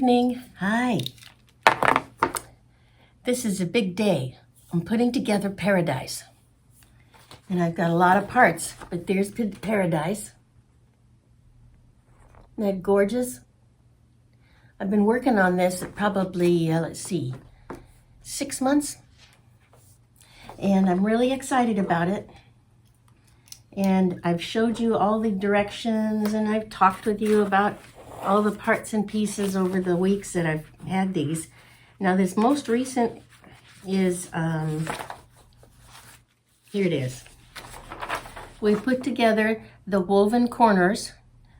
evening. Hi. This is a big day. I'm putting together Paradise. And I've got a lot of parts, but there's Paradise. Isn't that gorgeous? I've been working on this probably, 6 months. And I'm really excited about it. And I've showed you all the directions and I've talked with you about all the parts and pieces over the weeks that I've had these. Now this most recent is, here it is. We put together the woven corners,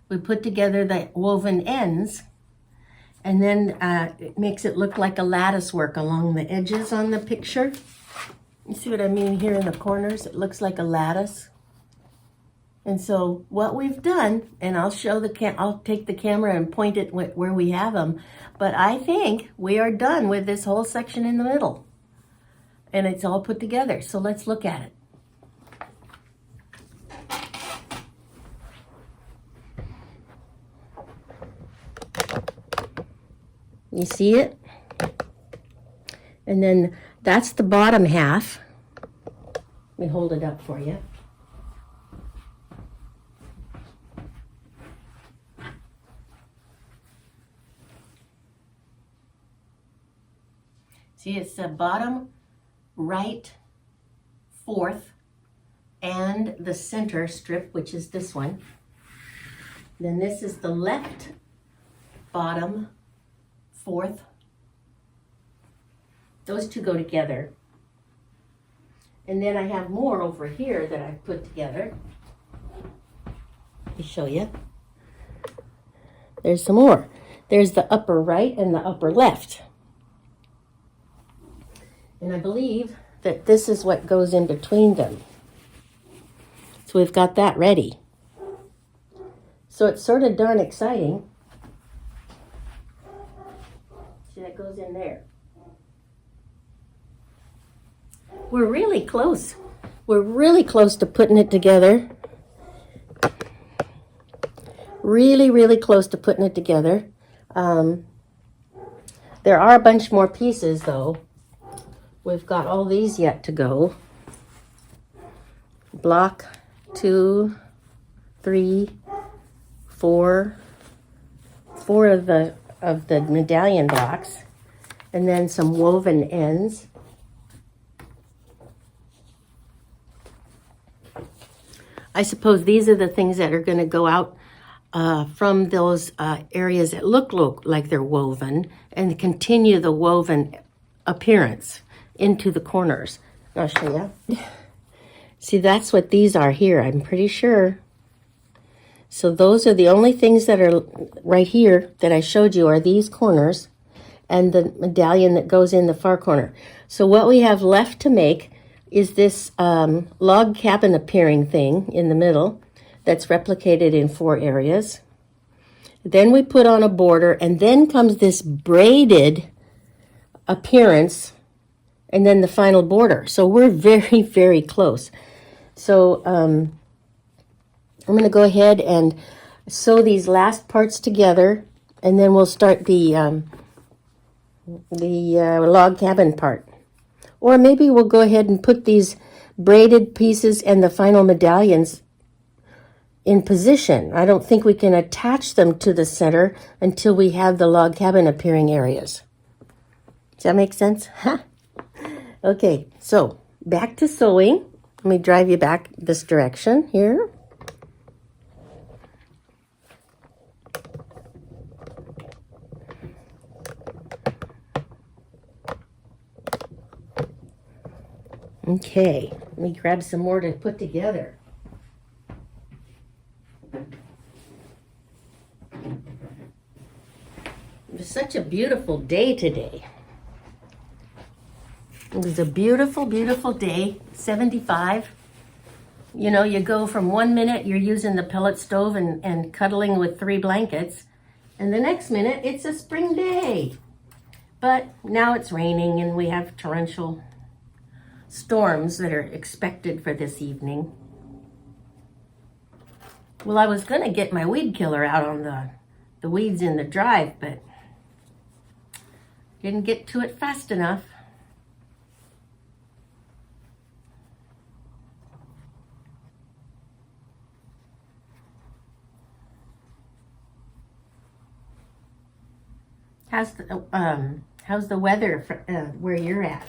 we put together the woven ends, and then it makes it look like a lattice work along the edges on the picture. You see what I mean here in the corners? It looks like a lattice. And so what we've done, and I'll take the camera and point it where we have them, but I think we are done with this whole section in the middle. And it's all put together, so let's look at it. You see it? And then that's the bottom half. Let me hold it up for you. See, it's the bottom right fourth and the center strip, which is this one. Then this is the left bottom fourth. Those two go together. And then I have more over here that I've put together. Let me show you. There's some more. There's the upper right and the upper left. And I believe that this is what goes in between them. So we've got that ready. So it's sort of darn exciting. See, that goes in there. We're really close. We're really close to putting it together. Really, really close to putting it together. There are a bunch more pieces though. We've got all these yet to go. Block 2, 3, 4. 4 of the medallion blocks, and then some woven ends. I suppose these are the things that are going to go out from those areas that look like they're woven and continue the woven appearance into the corners. I'll show you. See, that's what these are here, I'm pretty sure. So those are the only things that are right here that I showed you are these corners and the medallion that goes in the far corner. So what we have left to make is this log cabin appearing thing in the middle that's replicated in 4 areas. Then we put on a border, and then comes this braided appearance, and then the final border. So we're very, very close. So I'm going to go ahead and sew these last parts together, and then we'll start the log cabin part. Or maybe we'll go ahead and put these braided pieces and the final medallions in position. I don't think we can attach them to the center until we have the log cabin appearing areas. Does that make sense? Huh? Okay, so back to sewing. Let me drive you back this direction here. Okay, let me grab some more to put together. It was such a beautiful day today. It was a beautiful, beautiful day, 75. You know, you go from 1 minute you're using the pellet stove and cuddling with 3 blankets, and the next minute it's a spring day. But now it's raining and we have torrential storms that are expected for this evening. Well, I was going to get my weed killer out on the weeds in the drive, but Didn't get to it fast enough. How's the weather for, where you're at?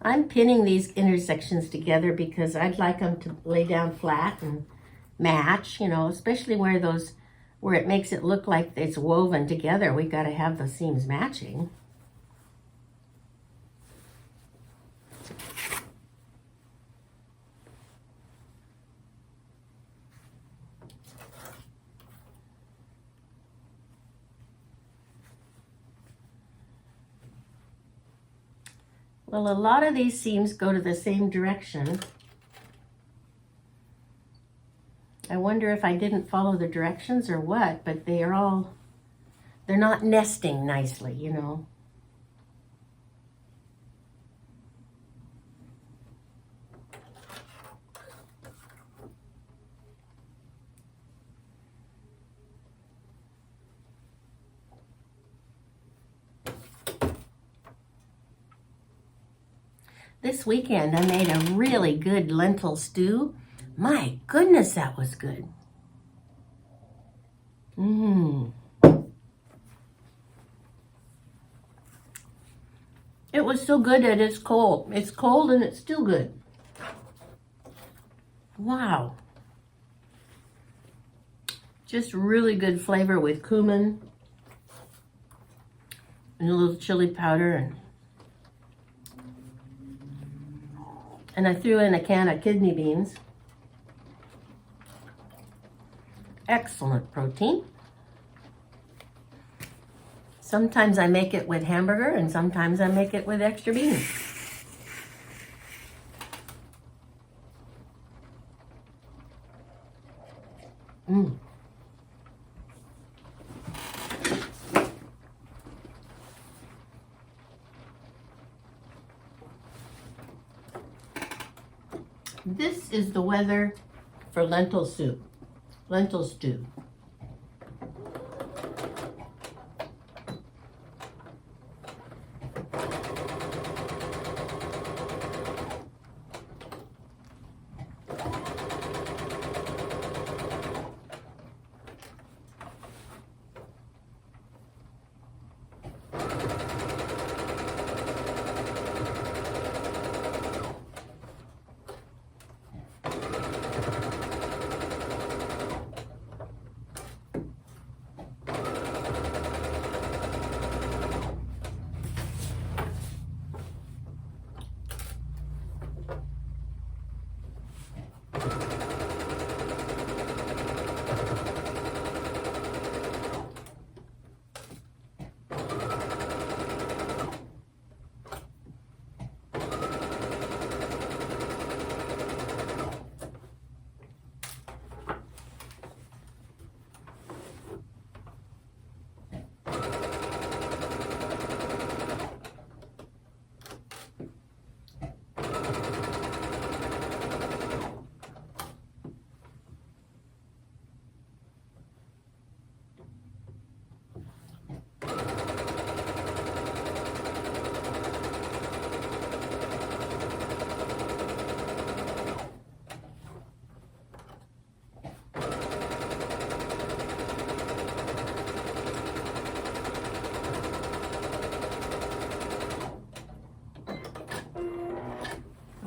I'm pinning these intersections together because I'd like them to lay down flat and match, you know, especially where it makes it look like it's woven together. We got to have the seams matching. Well, a lot of these seams go to the same direction. I wonder if I didn't follow the directions or what, but they're not nesting nicely, you know. This weekend I made a really good lentil stew. My goodness, that was good. It was so good that it's cold. It's cold and it's still good. Wow. Just really good flavor with cumin and a little chili powder. And I threw in a can of kidney beans. Excellent protein. Sometimes I make it with hamburger and sometimes I make it with extra beans. This is the weather for lentil stew.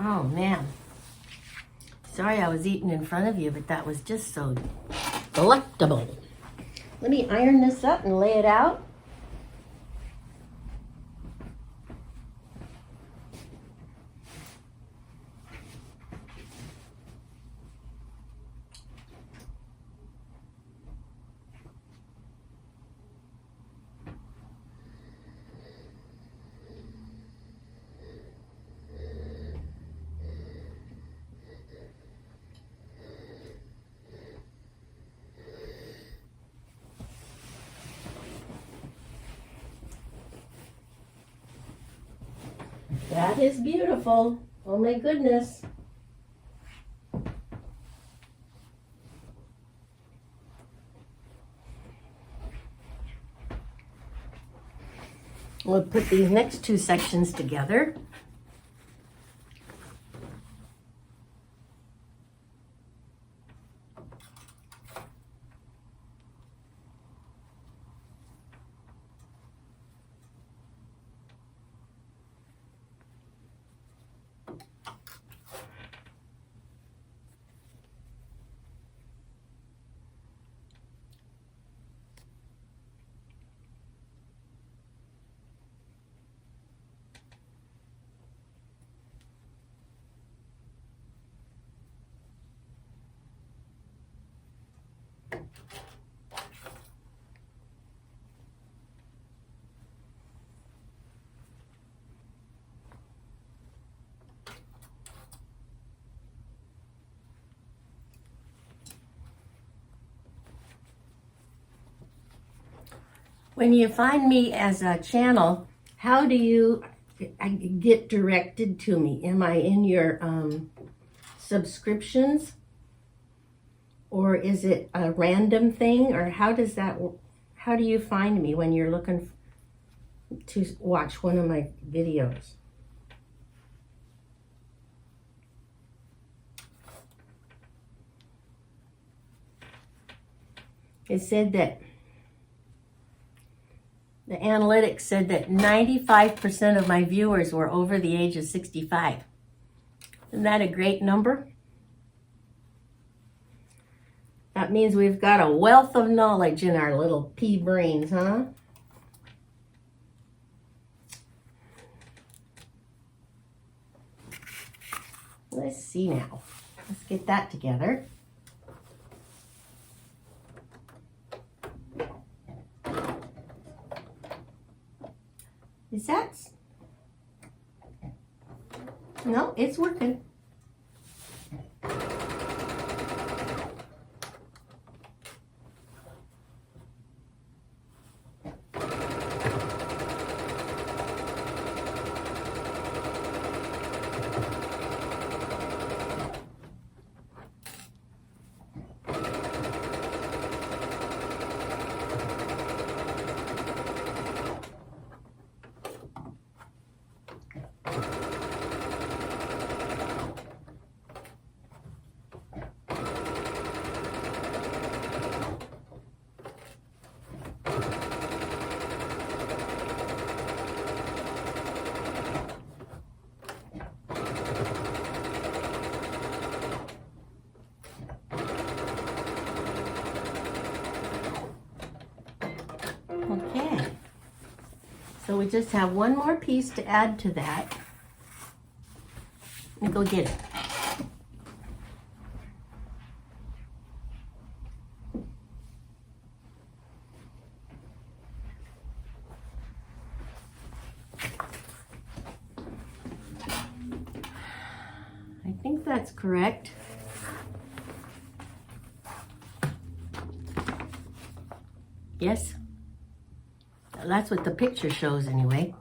Oh man. Sorry I was eating in front of you, but that was just so delectable. Let me iron this up and lay it out. That is beautiful. Oh my goodness. We'll put these next two sections together. When you find me as a channel, how do you get directed to me? Am I in your subscriptions? Or is it a random thing? Or how does that, how do you find me when you're looking to watch one of my videos? It said that the analytics said that 95% of my viewers were over the age of 65. Isn't that a great number? That means we've got a wealth of knowledge in our little pea brains, huh? Let's see now. Let's get that together. Is that? No, it's working. Okay, so we just have one more piece to add to that. Let me go get it. I think that's correct. Yes? That's what the picture shows anyway.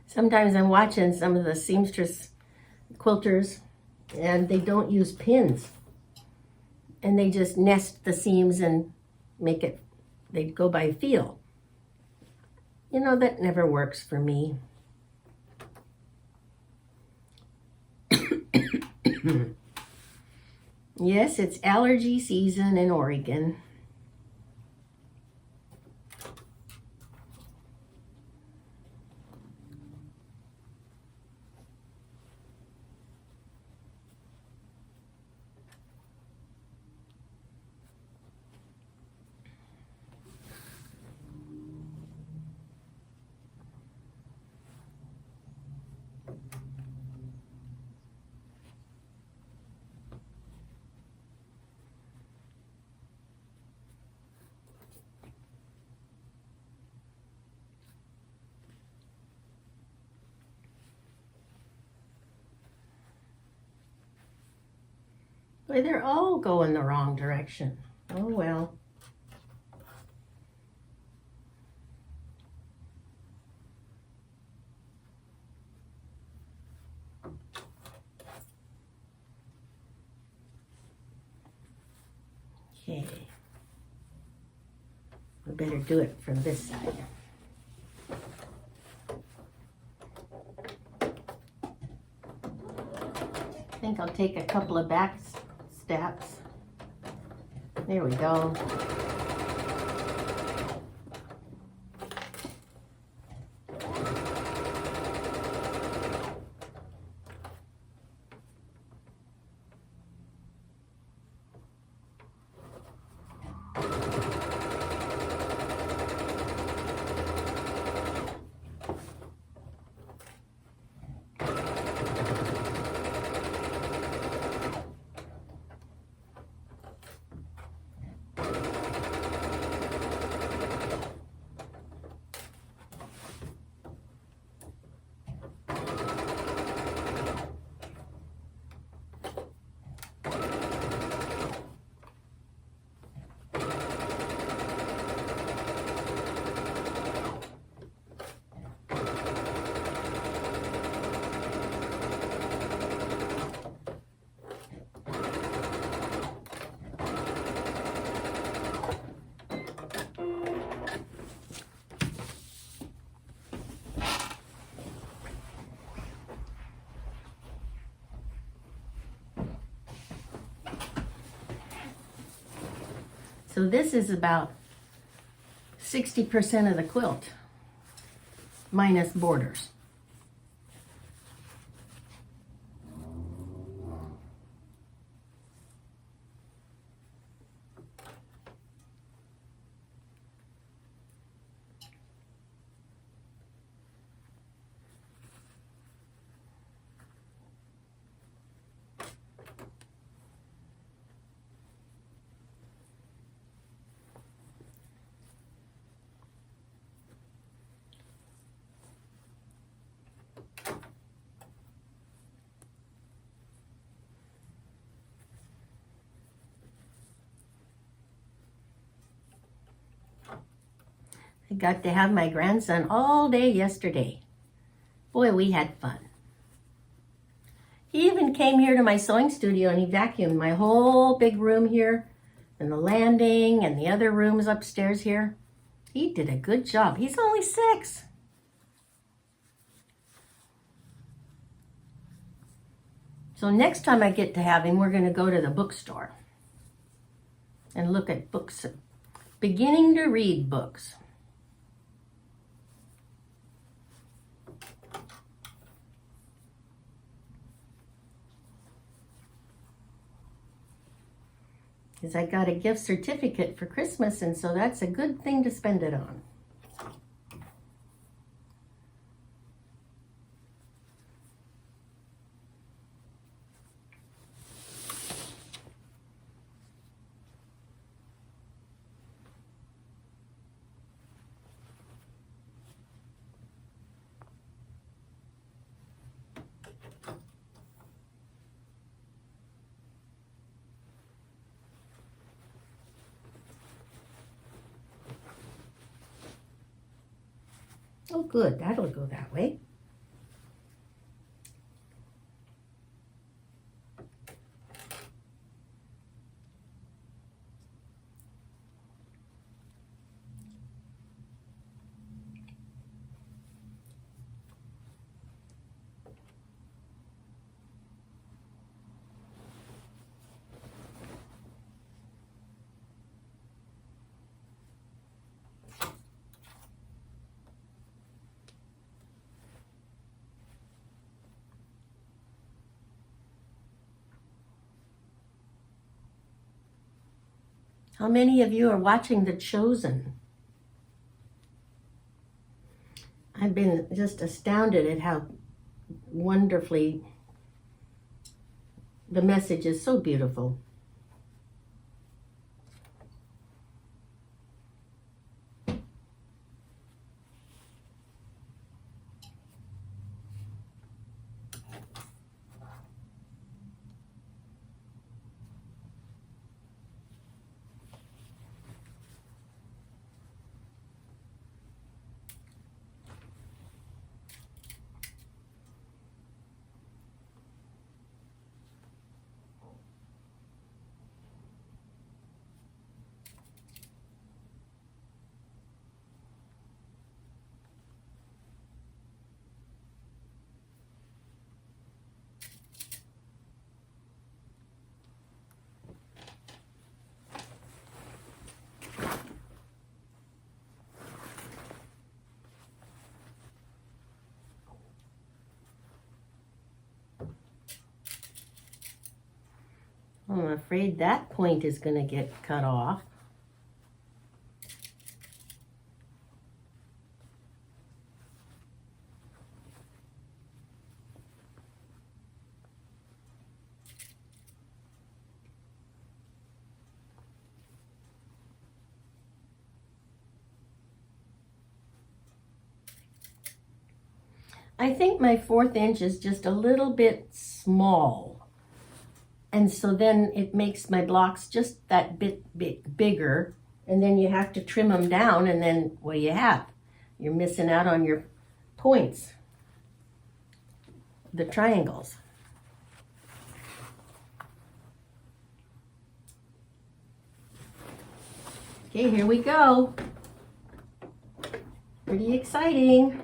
Sometimes I'm watching some of the seamstress quilters and they don't use pins. And they just nest the seams and make it, they go by feel. You know, that never works for me. Yes, it's allergy season in Oregon. Boy, they're all going the wrong direction. Oh well. Okay. We better do it from this side. I think I'll take a couple of back steps. There we go. So this is about 60% of the quilt, minus borders. I got to have my grandson all day yesterday. Boy, we had fun. He even came here to my sewing studio and he vacuumed my whole big room here and the landing and the other rooms upstairs here. He did a good job. He's only 6. So next time I get to have him, we're going to go to the bookstore and look at books, beginning to read books. Because I got a gift certificate for Christmas, and so that's a good thing to spend it on. Oh, good. That'll go that way. How many of you are watching The Chosen? I've been just astounded at how wonderfully the message is so beautiful. I'm afraid that point is going to get cut off. I think my 1/4 inch is just a little bit small. And so then it makes my blocks just that bit bigger. And then you have to trim them down, and then what do you have? You're missing out on your points, the triangles. Okay, here we go. Pretty exciting.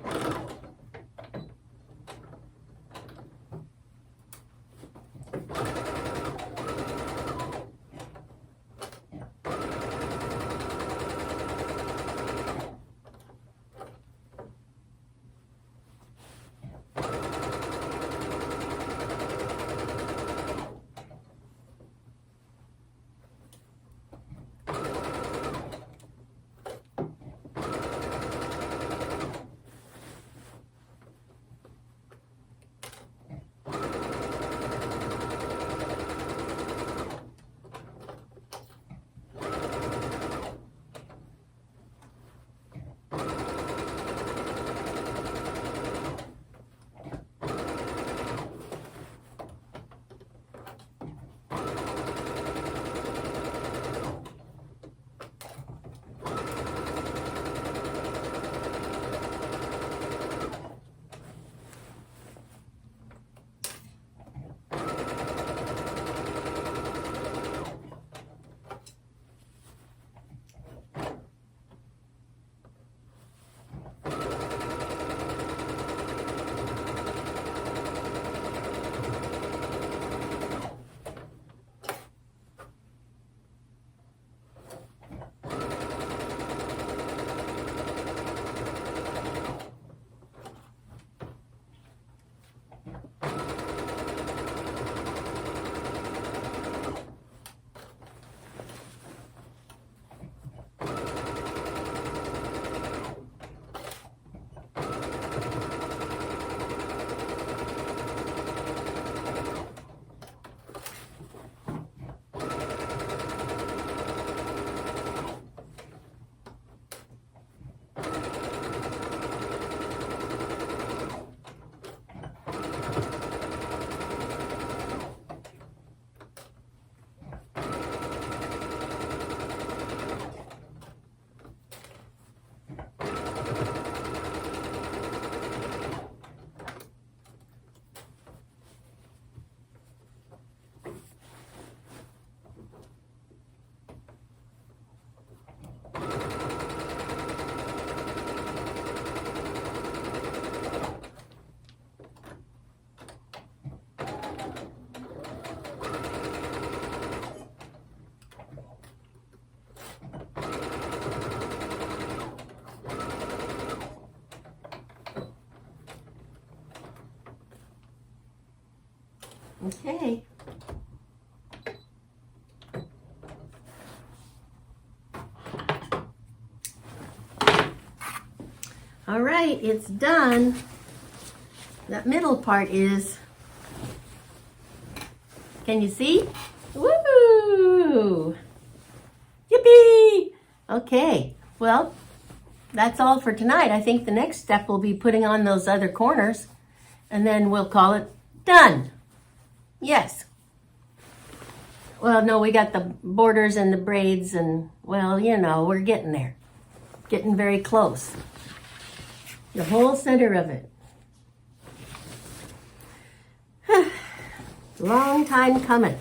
Okay. All right, it's done. That middle part is, can you see? Woo! Yippee! Okay, well, that's all for tonight. I think the next step will be putting on those other corners, and then we'll call it done. Yes. Well, no, we got the borders and the braids, and, well, you know, we're getting there. Getting very close. The whole center of it. Long time coming.